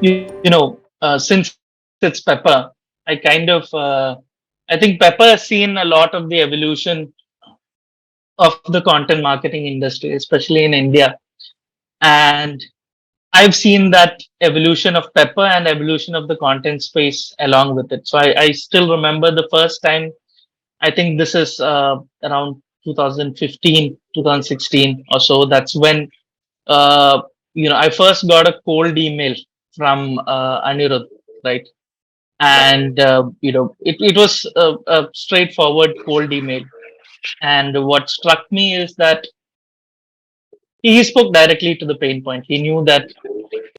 Since it's Pepper, I kind of, I think Pepper has seen a lot of the evolution of the content marketing industry, especially in India. And I've seen that evolution of Pepper and evolution of the content space along with it. So I still remember the first time, I think this is around 2015, 2016 or so. That's when, uh, I first got a cold email from Anirudh, right? And it was a straightforward cold email. And what struck me is that he spoke directly to the pain point. He knew that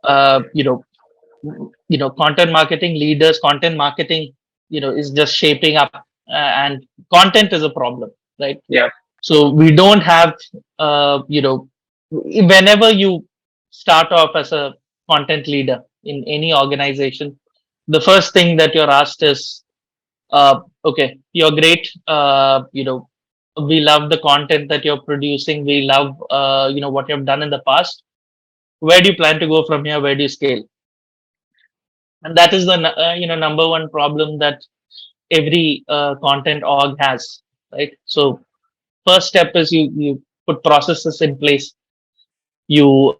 uh, you know content marketing leaders, content marketing is just shaping up, and content is a problem, right? Yeah. So we don't have, whenever you start off as a content leader in any organization, the first thing that you're asked is, okay, you're great. We love the content that you're producing. We love, what you've done in the past. Where do you plan to go from here? Where do you scale? And that is the number one problem that every content org has, right? So first step is you put processes in place. You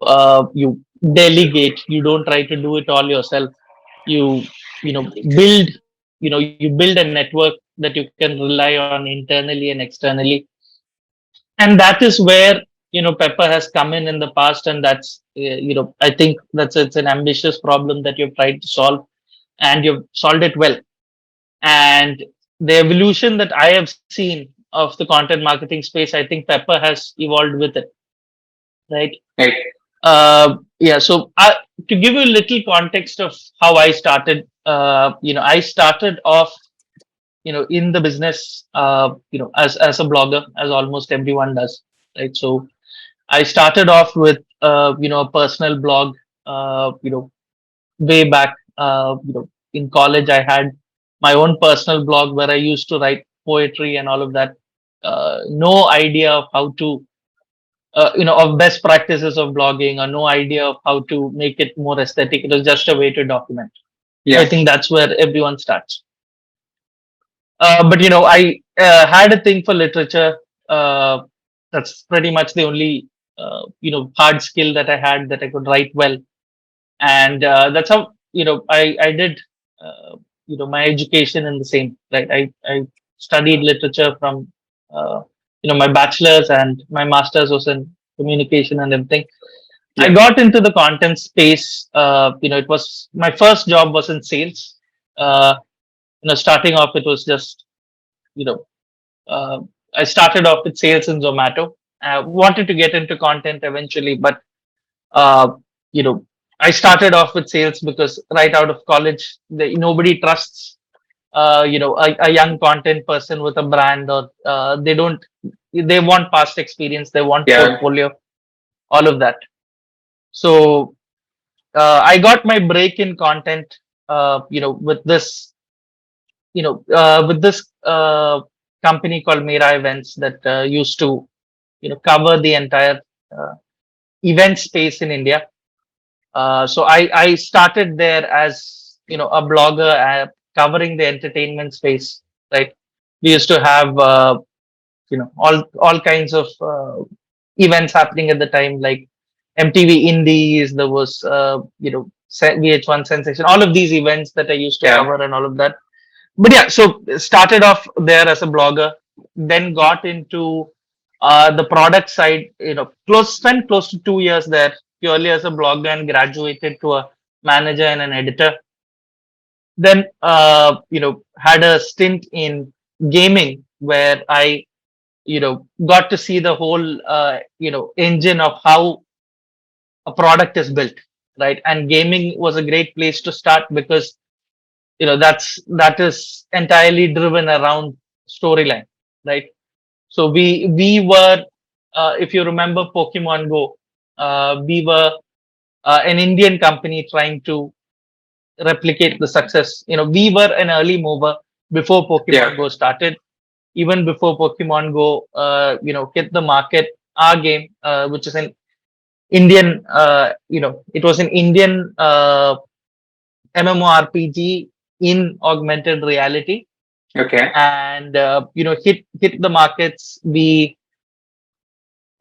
delegate. You don't try to do it all yourself. You build you build a network that you can rely on internally and externally. And that is where Pepper has come in the past. And that's, I think that's, it's an ambitious problem that you've tried to solve, and you've solved it well. And the evolution that I have seen of the content marketing space, I think Pepper has evolved with it, right? Right. Yeah. So to give you a little context of how I started, I started off, in the business, as a blogger, as almost everyone does, right? So I started off with, a personal blog, way back, in college. I had my own personal blog where I used to write poetry and all of that. No idea of how to, of best practices of blogging, or no idea of how to make it more aesthetic. It was just a way to document. I Yeah. think that's where everyone starts. But I had a thing for literature. Uh, that's pretty much the only hard skill that I had, that I could write well. And that's how I did my education in the same, right. I studied literature from my bachelor's, and my master's was in communication and everything. I Yeah. got into the content space. It was my first job was in sales. uh, Starting off, it was just, you know uh, I started off with sales in Zomato. I wanted to get into content eventually, but uh, you know I started off with sales because right out of college, nobody trusts a young content person with a brand, or they want past experience, they want Yeah. portfolio, all of that. So I got my break in content, with this company called Mira Events, that used to cover the entire uh, event space in India. So I started there as a blogger, covering the entertainment space, right? We used to have all kinds of events happening at the time, like MTV Indies. There was VH1 Sensation, all of these events that I used to Yeah. cover and all of that. But yeah, so started off there as a blogger, then got into the product side. Spent close to 2 years there purely as a blogger, and graduated to a manager and an editor. Then had a stint in gaming, where I got to see the whole engine of how a product is built, right? And gaming was a great place to start, because that is entirely driven around storyline, right? So we were, if you remember Pokemon Go, we were an Indian company trying to replicate the success. We were an early mover before Yeah. Pokemon Go started. Even before Pokemon Go hit the market, our game, which is an Indian, it was an Indian MMORPG in augmented reality, Okay. and hit the markets. The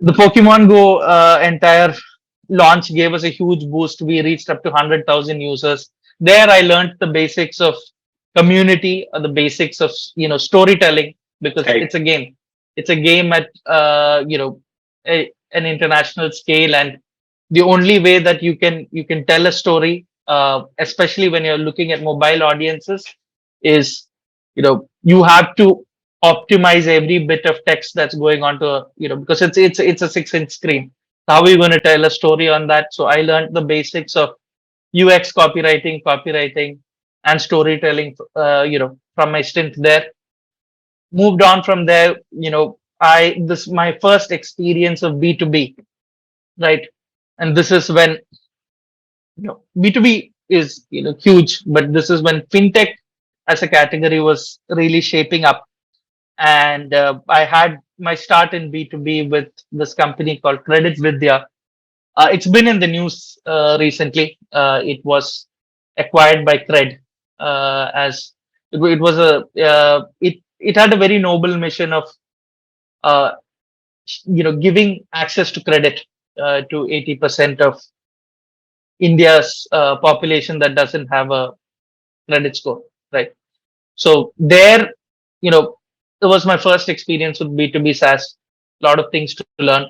Pokemon Go entire launch gave us a huge boost. We reached up to 100,000 users. There, I learned the basics of community, the basics of storytelling, because Right. it's a game. It's a game at an international scale, and the only way that you can tell a story, especially when you're looking at mobile audiences, is you have to optimize every bit of text that's going on to because it's a 6-inch screen. How are you going to tell a story on that? So I learned the basics of UX copywriting and storytelling, from my stint there. Moved on from there. I this my first experience of B2B, right? And this is when B2B is huge, but this is when fintech as a category was really shaping up. And I had my start in B2B with this company called Credit Vidya. It's been in the news recently. It was acquired by Cred, as it was a it had a very noble mission of uh, giving access to credit to 80% of India's population that doesn't have a credit score, right? So there, it was my first experience with B2B SaaS. A lot of things to learn.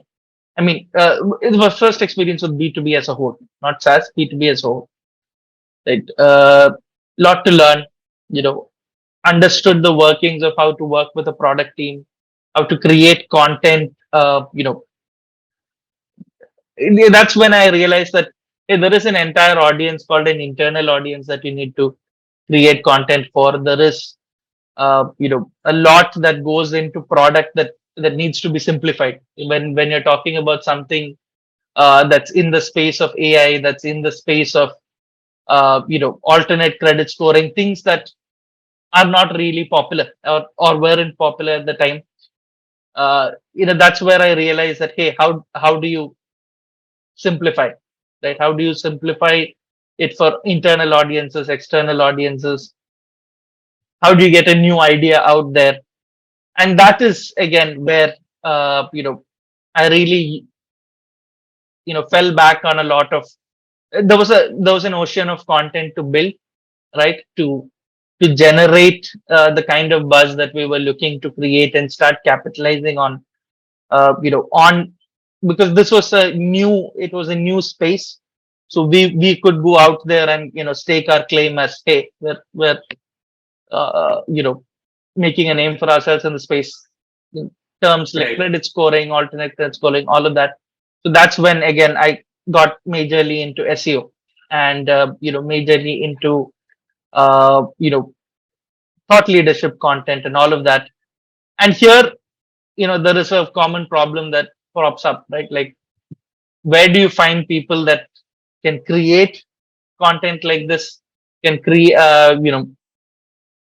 I mean, it was first experience with B2B as a whole, not SaaS, B2B as a whole. Right? Lot to learn. You know, understood the workings of how to work with a product team, how to create content. That's when I realized that hey, there is an entire audience called an internal audience that you need to create content for. There is a lot that goes into product that needs to be simplified. When you're talking about something that's in the space of AI, that's in the space of alternate credit scoring, things that are not really popular or weren't popular at the time. That's where I realized that hey, how do you simplify, right? How do you simplify it for internal audiences, external audiences? How do you get a new idea out there? And that is again where I really fell back on a lot of there was an ocean of content to build, right? To generate the kind of buzz that we were looking to create and start capitalizing on on because this was a new space. So we could go out there and stake our claim as hey, we're making a name for ourselves in the space, in terms like Right. credit scoring, alternate credit scoring, all of that. So that's when again I got majorly into SEO, and majorly into thought leadership content and all of that. And here, there is a common problem that crops up, right? Like, where do you find people that can create content like this, can create,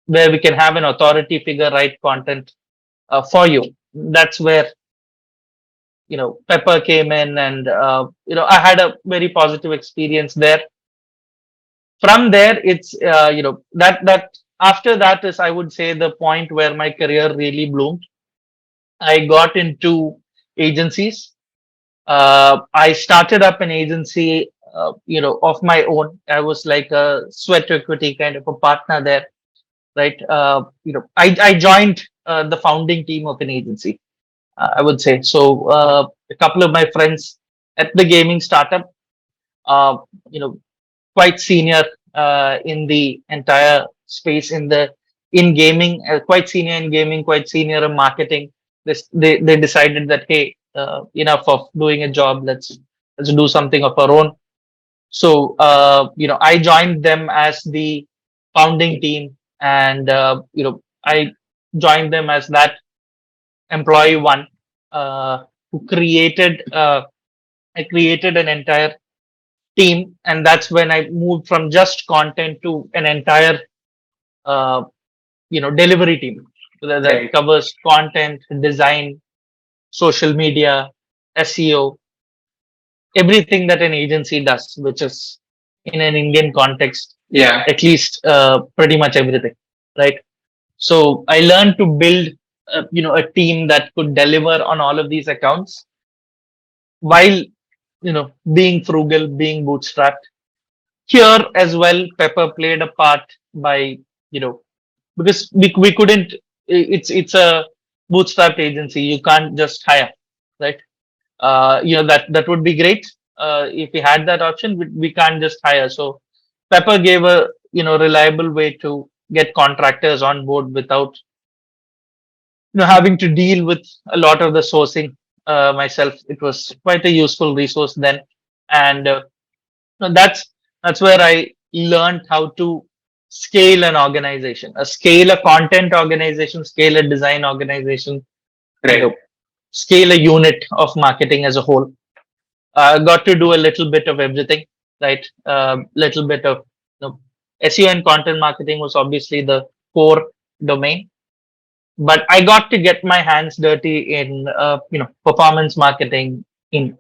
where we can have an authority figure write content for you? That's where Pepper came in, and I had a very positive experience there. From there, it's that after that is, I would say, the point where my career really bloomed. I got into agencies. I started up an agency, of my own. I was like a sweat equity kind of a partner there, right? I joined the founding team of an agency, I would say. So a couple of my friends at the gaming startup, uh, you know, quite senior in the entire space in gaming, quite senior in gaming, quite senior in marketing. They decided that hey, enough of doing a job. Let's do something of our own. So I joined them as the founding team, and I joined them as that employee one, who created. I created an entire team, and that's when I moved from just content to an entire uh, delivery team that Right. covers content, design, social media, SEO, everything that an agency does, which is in an Indian context. Yeah. at least pretty much everything, right? So I learned to build, a team that could deliver on all of these accounts while, being frugal, being bootstrapped. Here as well, Pepper played a part by, you know, because we couldn't. It's a bootstrapped agency. You can't just hire, right? That would be great if we had that option. We can't just hire. So Pepper gave a reliable way to get contractors on board without having to deal with a lot of the sourcing myself. It was quite a useful resource then, and that's where I learned how to scale an organization, scale a content organization, scale a design organization, you Right. know, scale a unit of marketing as a whole. Got to do a little bit of everything, right? Little bit of SEO and content marketing was obviously the core domain, but I got to get my hands dirty in performance marketing, in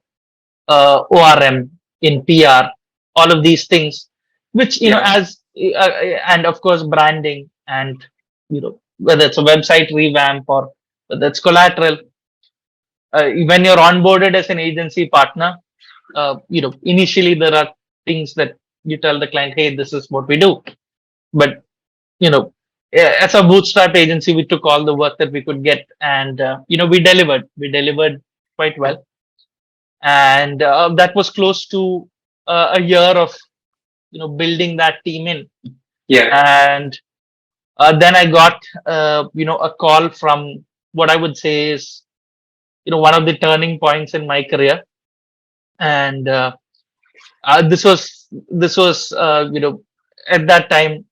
ORM, in PR, all of these things, which Yeah. and of course branding, and whether it's a website revamp or whether it's collateral. When you're onboarded as an agency partner, initially there are things that you tell the client, hey, this is what we do, but you know as a bootstrap agency, we took all the work that we could get, and we delivered quite well, and that was close to a year of building that team in. Yeah. And then I got a call from what I would say is one of the turning points in my career. And this was at that time,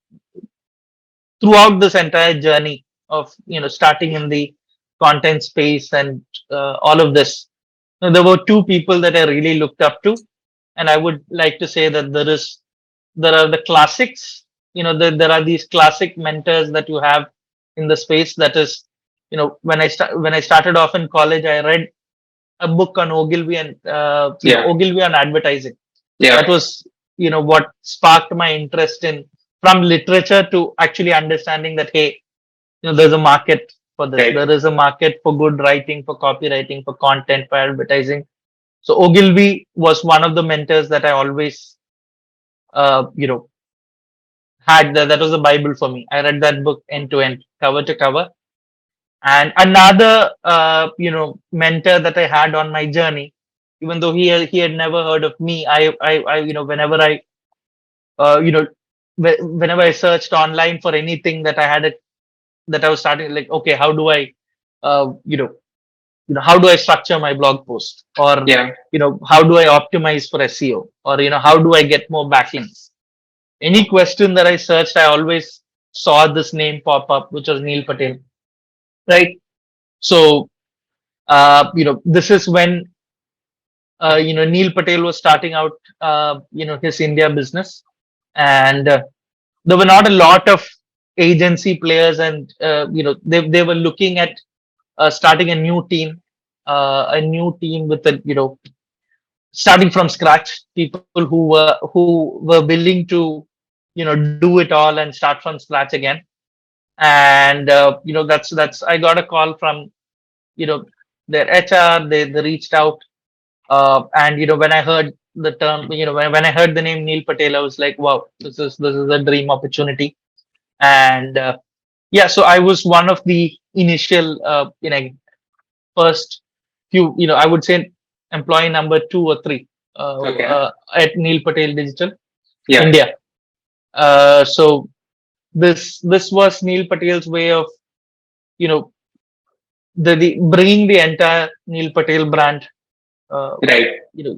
throughout this entire journey of starting in the content space and all of this, there were two people that I really looked up to, and I would like to say that there are the classics. There are these classic mentors that you have in the space. That is, when I started off in college, I read a book on Ogilvy and Yeah. Ogilvy on advertising. That Yeah. was what sparked my interest in, from literature to actually understanding that, hey, there's a market for this. Right. There is a market for good writing, for copywriting, for content, for advertising. So Ogilvy was one of the mentors that I always uh, you know had. That was a bible for me. I read that book end to end, cover to cover. And another mentor that I had on my journey, even though he had never heard of me, I whenever I you know whenever I searched online for anything that that I was starting, like, okay, how do I uh, you know how do I structure my blog post, or Yeah. how do I optimize for SEO, or how do I get more backlinks? Any question that I searched, I always saw this name pop up, which was Neil Patel, right? So this is when Neil Patel was starting out his India business, and there were not a lot of agency players, and they were looking at starting a new team with a starting from scratch, people who were willing to do it all and start from scratch again. And that's I got a call from you know their HR. They reached out, and when I heard the term, when I heard the name Neil Patel, I was like, wow, this is a dream opportunity. And yeah, so I was one of the initial first few, I would say employee number 2 or 3 Okay. at Neil Patel Digital Yeah. India. So this was Neil Patel's way of you know the bringing the entire Neil Patel brand uh, Right. you know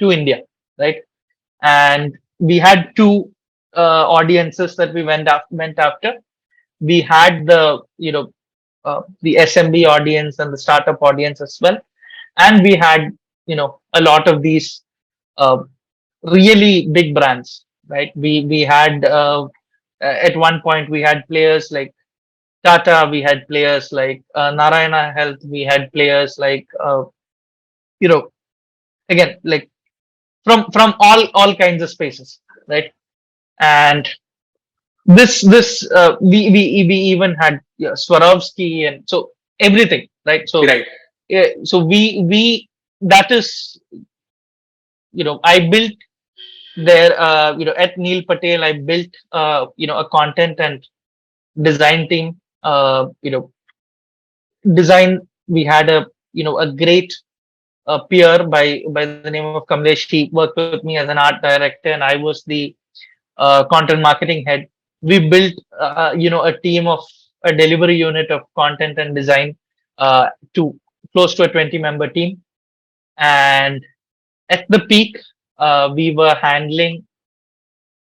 to India, right? And we had two audiences that we went after. We had the SMB audience and the startup audience as well, and we had a lot of these uh, really big brands, right? We had at one point we had players like Tata, we had players like Narayana Health, we had players like you know again, like from all kinds of spaces, right? And we even had, yeah, Swarovski, and so everything, right? So Right. yeah, so we that is, I built there, at Neil Patel, I built a content and design team. Design, we had a great peer by the name of Kamlesh. He worked with me as an art director, and I was the content marketing head. We built a team of a delivery unit of content and design, to close to a 20-member team. And at the peak, we were handling,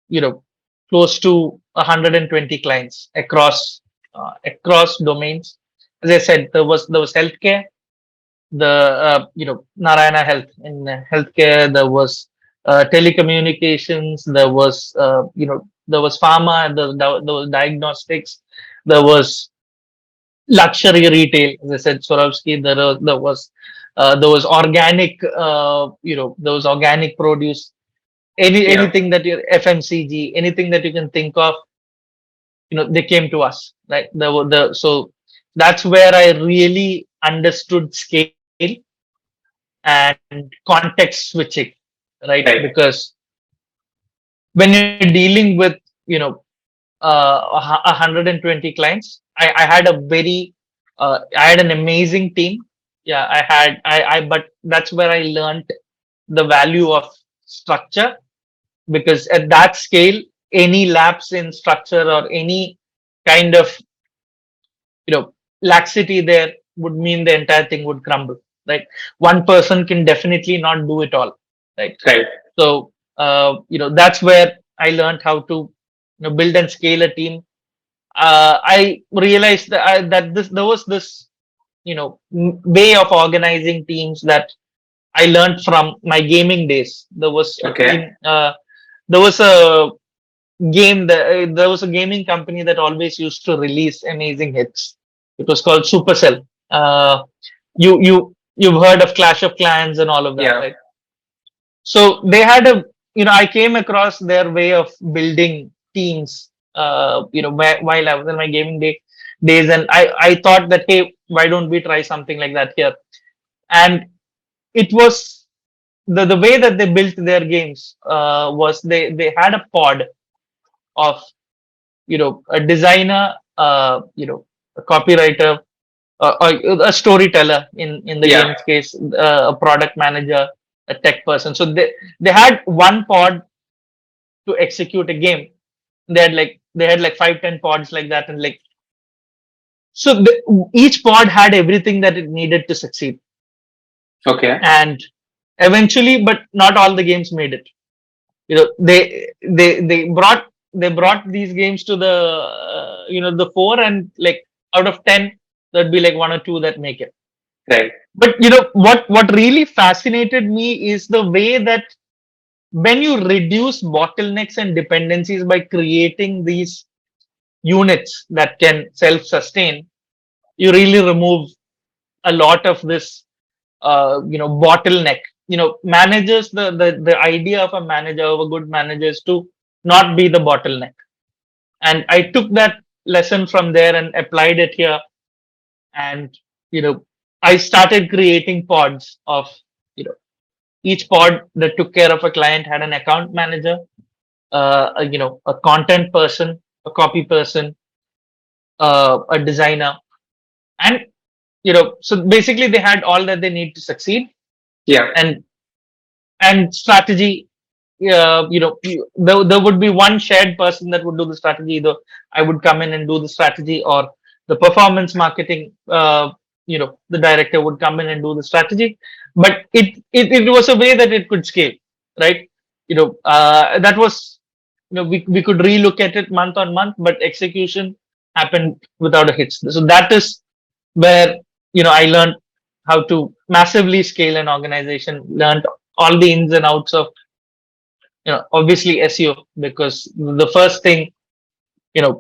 you know close to 120 clients across domains. As I said, there was healthcare, the Narayana Health. In healthcare, there was telecommunications, there was pharma, there was diagnostics, there was luxury retail. As I said, Swarovski. There was organic, there was organic produce. Yeah. Anything that you FMCG, anything that you can think of, they came to us, right? So that's where I really understood scale and context switching, right? Right. Because when you're dealing with, you know 120 clients, I had a very I had an amazing team. Yeah, I but that's where I learned the value of structure. Because at that scale, any lapse in structure or any kind of, laxity there would mean the entire thing would crumble, right? One person can definitely not do it all, right? Right. So that's where I learned how to, build and scale a team. I realized that there was this, way of organizing teams that I learned from my gaming days. There was a Okay. team. There was a there was a gaming company that always used to release amazing hits. It was called Supercell. You've heard of Clash of Clans and all of that, Yeah. right? So they had I came across their way of building teams. While I was in my days, and I thought that, hey, why don't we try something like that here? And it was the way that they built their games, was they had a pod of, a designer, a copywriter, a storyteller in the Yeah. game's case, a product manager, a tech person. So they had one pod to execute a game. They had like 5-10 pods like that, and like, so each pod had everything that it needed to succeed. Okay. And eventually, but not all the games made it. They brought these games to the, the fore, and like out of 10, there'd be like one or two that make it. Right. But what really fascinated me is the way that when you reduce bottlenecks and dependencies by creating these units that can self-sustain, you really remove a lot of this, bottleneck. Managers, the idea of a manager, of a good manager, is to not be the bottleneck. And I took that lesson from there and applied it here. And you know I started creating pods of, you know each pod that took care of a client had an account manager, a content person, a copy person, a designer. And so basically they had all that they need to succeed. Yeah. And strategy, there would be one shared person that would do the strategy. Either I would come in and do the strategy, or the performance marketing, the director would come in and do the strategy. But it was a way that it could scale, right? That was, we could relook at it month on month, but execution happened without a hitch. So that is where, I learned how to massively scale an organization, learned all the ins and outs of, obviously SEO. Because the first thing,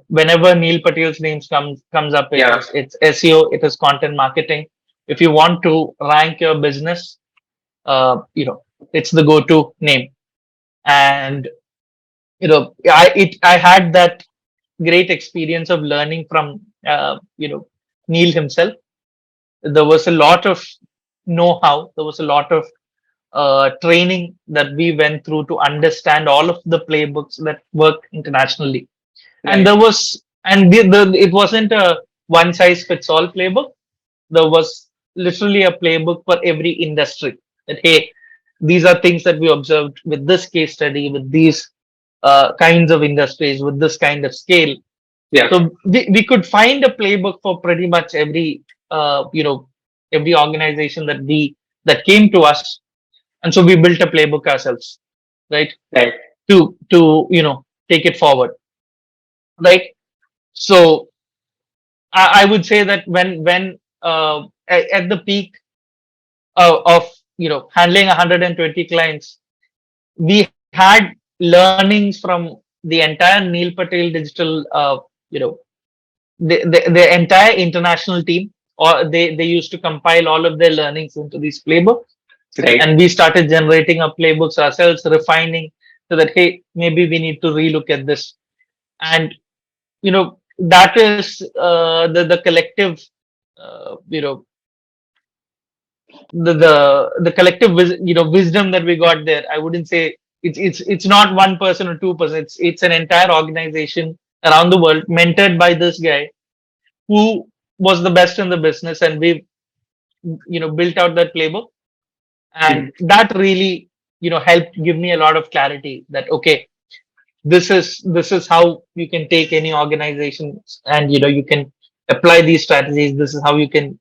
whenever Neil Patel's name comes up, Yeah. it's SEO, it is content marketing. If you want to rank your business, uh, you know, it's the go-to name. And I had that great experience of learning from Neil himself. There was a lot of know-how. There was a lot of training that we went through to understand all of the playbooks that work internationally. And Right. there was, and it wasn't a one size fits all playbook. There was literally a playbook for every industry. That hey, these are things that we observed with this case study, with these kinds of industries, with this kind of scale. Yeah. So we could find a playbook for pretty much every every organization that came to us, and so we built a playbook ourselves, right? Right. To take it forward, right? So I would say that when at the peak of handling 120 clients, we had learnings from the entire Neil Patel digital you know the entire international team, or they used to compile all of their learnings into these playbooks, Right. and we started generating our playbooks ourselves, refining, so that hey, maybe we need to relook at this. And that is the collective you know the collective wisdom that we got there. I wouldn't say it's not one person or two-person. It's an entire organization around the world, mentored by this guy who was the best in the business, and we've built out that playbook. And Mhm. that really helped give me a lot of clarity that okay, this is how you can take any organization, and you can apply these strategies. This is how you can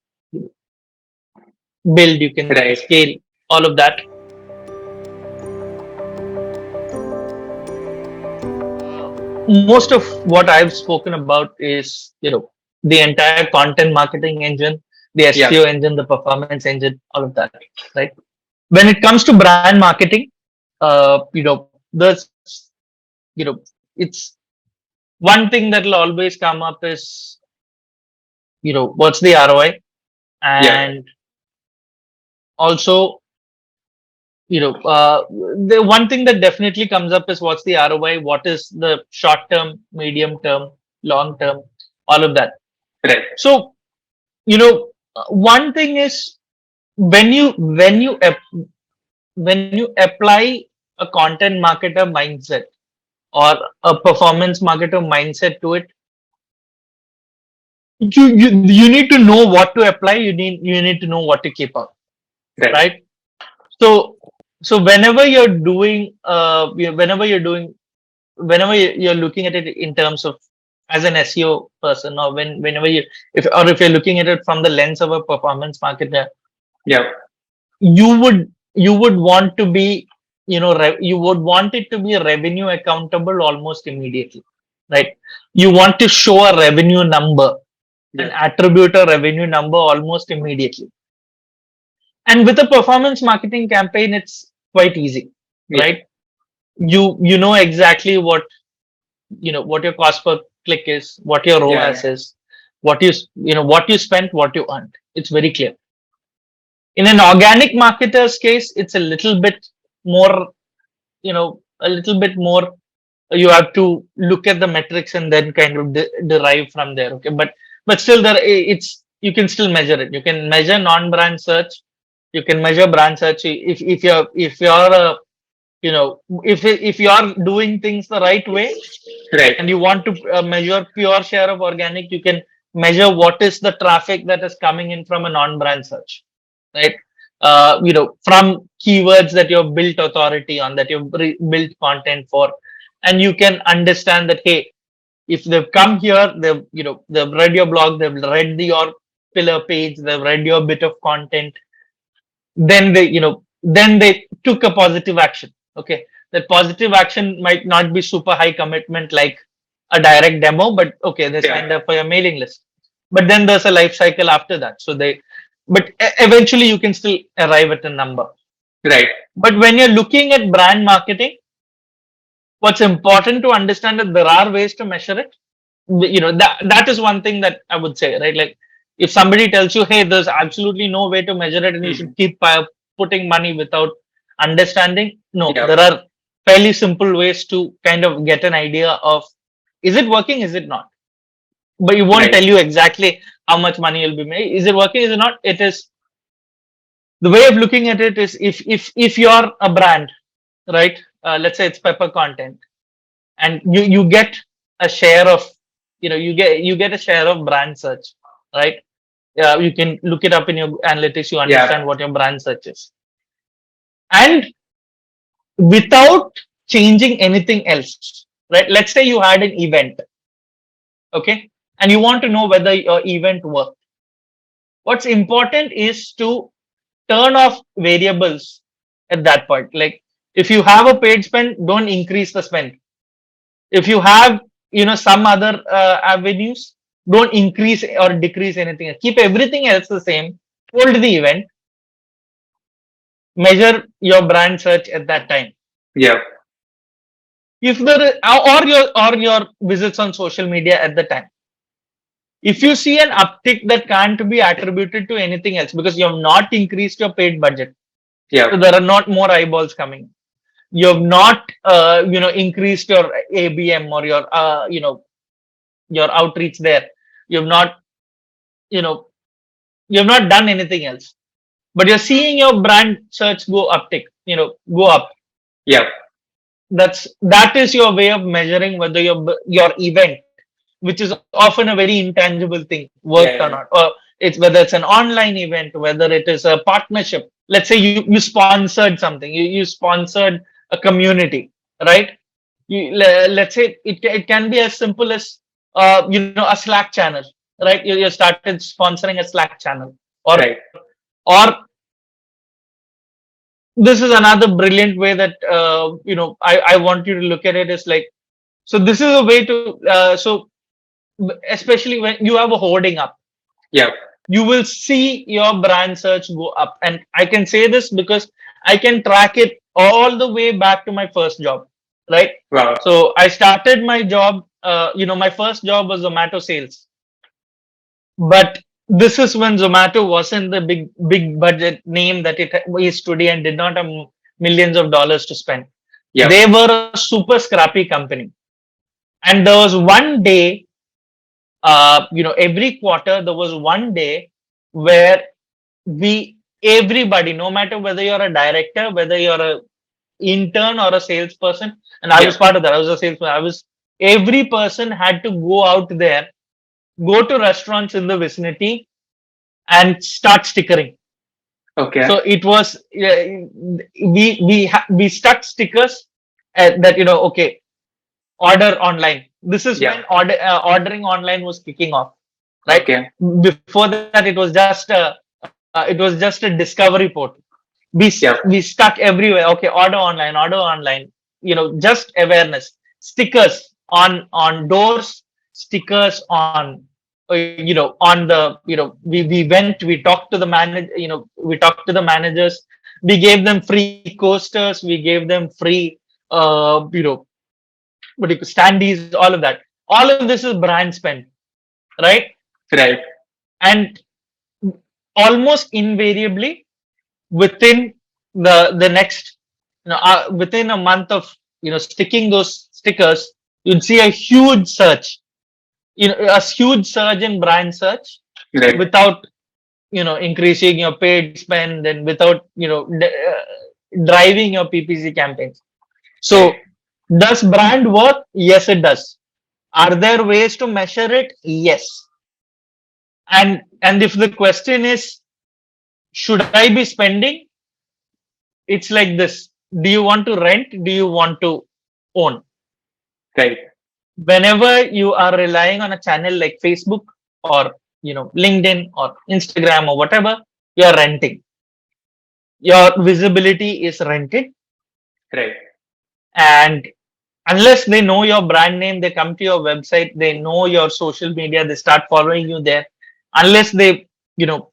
build, you can Right. scale, all of that. Most of what I've spoken about is the entire content marketing engine, the Yeah. SEO engine, the performance engine, all of that, right? When it comes to brand marketing, there's it's one thing that will always come up is what's the ROI, Yeah. and also the one thing that definitely comes up is what's the ROI, what is the short term, medium term, long term, all of that. Right. So one thing is when you apply a content marketer mindset or a performance marketer mindset to it, you need to know what to apply, you need to know what to keep out, Right. right? So so whenever you're doing whenever you're looking at it in terms of as an SEO person, or whenever if you're looking at it from the lens of a performance marketer, Yeah. you would want to be you would want it to be revenue accountable almost immediately, right? You want to show a revenue number and Yeah. attribute a revenue number almost immediately. And with a performance marketing campaign, it's quite easy, Yeah. right? You know exactly what your cost per click is, what your Yeah. ROAS is, what you spent, what you earned. It's very clear. In an organic marketer's case, it's a little bit more, a little bit more. You have to look at the metrics and then kind of derive from there. Okay, but still, it's you can still measure it. You can measure non-brand search. You can measure brand search if you're if you are doing things the right way, Right. and you want to measure pure share of organic, you can measure what is the traffic that is coming in from a non-brand search, right? From keywords that you've built authority on, that you've built content for, and you can understand that hey, if they've come here, they've read your blog, they've read your pillar page, they've read your bit of content, then they took a positive action. Okay, that positive action might not be super high commitment like a direct demo, but okay, they Yeah. signed up for your mailing list. But then there's a life cycle after that, so but eventually you can still arrive at a number. Right. But when you're looking at brand marketing, what's important to understand is there are ways to measure it. That is one thing that I would say, right? Like, if somebody tells you hey, there's absolutely no way to measure it and you should Mhm. keep putting money without understanding, no, Yeah. there are fairly simple ways to kind of get an idea of, is it working, is it not? But you won't Right. tell you exactly how much money you'll be made. Is it working, is it not? It is, the way of looking at it is, if you're a brand, right? Let's say it's pepper content, and you get a share of, you get a share of brand search, right? Yeah, you can look it up in your analytics. You Yeah. understand what your brand search is, and without changing anything else, right? Let's say you had an event, okay, and you want to know whether your event worked. What's important is to turn off variables at that point. Like, if you have a paid spend, don't increase the spend. If you have, some other avenues, don't increase or decrease anything. Keep everything else the same. Hold the event, measure your brand search at that time. Yeah. If there is, or your visits on social media at the time. If you see an uptick that can't be attributed to anything else because you have not increased your paid budget, Yeah. so there are not more eyeballs coming. You have not, increased your ABM or your outreach there. You have not, you know, you have not done anything else, but you're seeing your brand search go up. Yeah. That is your way of measuring whether your event, which is often a very intangible thing, worked or Yeah. not. Or it's whether it's an online event, whether it is a partnership. Let's say you sponsored something, you sponsored a community, right? Let's say it can be as simple as a Slack channel, right? You started sponsoring a Slack channel, or Right. or this is another brilliant way that I want you to look at it, is like, so this is a way to especially when you have a hoarding up, Yeah. you will see your brand search go up. And I can say this because I can track it all the way back to my first job, right? Wow. So I started my job, my first job was Zomato sales, but this is when Zomato wasn't the big budget name that it is today, and did not have millions of dollars to spend. Yeah. They were a super scrappy company, and there was one day, every quarter there was one day where everybody, no matter whether you're a director, whether you're a intern or a salesperson, and I Yeah. was part of that. I was a salesman. Every person had to go out there, go to restaurants in the vicinity, and start stickering. Okay. So it was, we stuck stickers that, okay, order online. This is Yeah. when ordering online was kicking off, right? Okay. Before that, it was just a discovery portal. Yeah. We stuck everywhere. Okay, order online. Just awareness. Stickers on doors. Stickers on the, we went. We talked to the manager. We talked to the managers. We gave them free coasters. We gave them free, standees. All of that. All of this is brand spend, right? Right. And almost invariably, within the next, within a month of sticking those stickers, you'd see a huge surge, a huge surge in brand search, Right. without increasing your paid spend, and without driving your PPC campaigns. So, Right. does brand work? Yes, it does. Are there ways to measure it? Yes. And if the question is, should I be spending? It's like this: do you want to rent? Do you want to own? Right. Whenever you are relying on a channel like Facebook, or LinkedIn or Instagram or whatever, you're renting. Your visibility is rented, Right. and unless they know your brand name, they come to your website, they know your social media, they start following you there. Unless they you know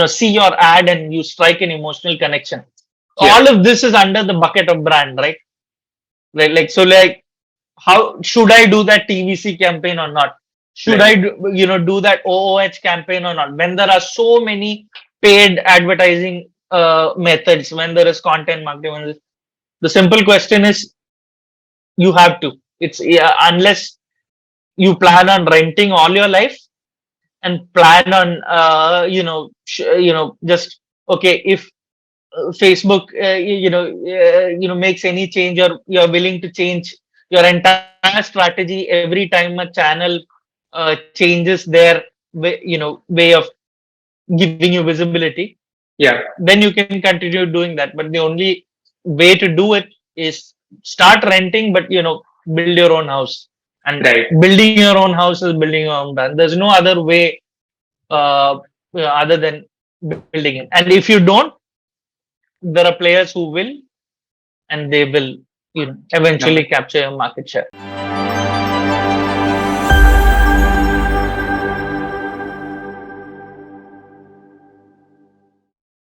see your ad and you strike an emotional connection, Yeah. all of this is under the bucket of brand, right? Like, so, like, how should I do that TVC campaign or not? Should Right. I do that OOH campaign or not? When there are so many paid advertising methods, when there is content marketing, The simple question is, you have to. It's, yeah, unless you plan on renting all your life and plan on, just, okay, if Facebook, makes any change, or you're willing to change your entire strategy every time a channel changes their way of giving you visibility, Yeah. then you can continue doing that. But the only way to do it is start renting, but build your own house. And Right. building your own house is building your own brand. There's no other way other than building it. And if you don't, there are players who will, and they will No. eventually capture your market share.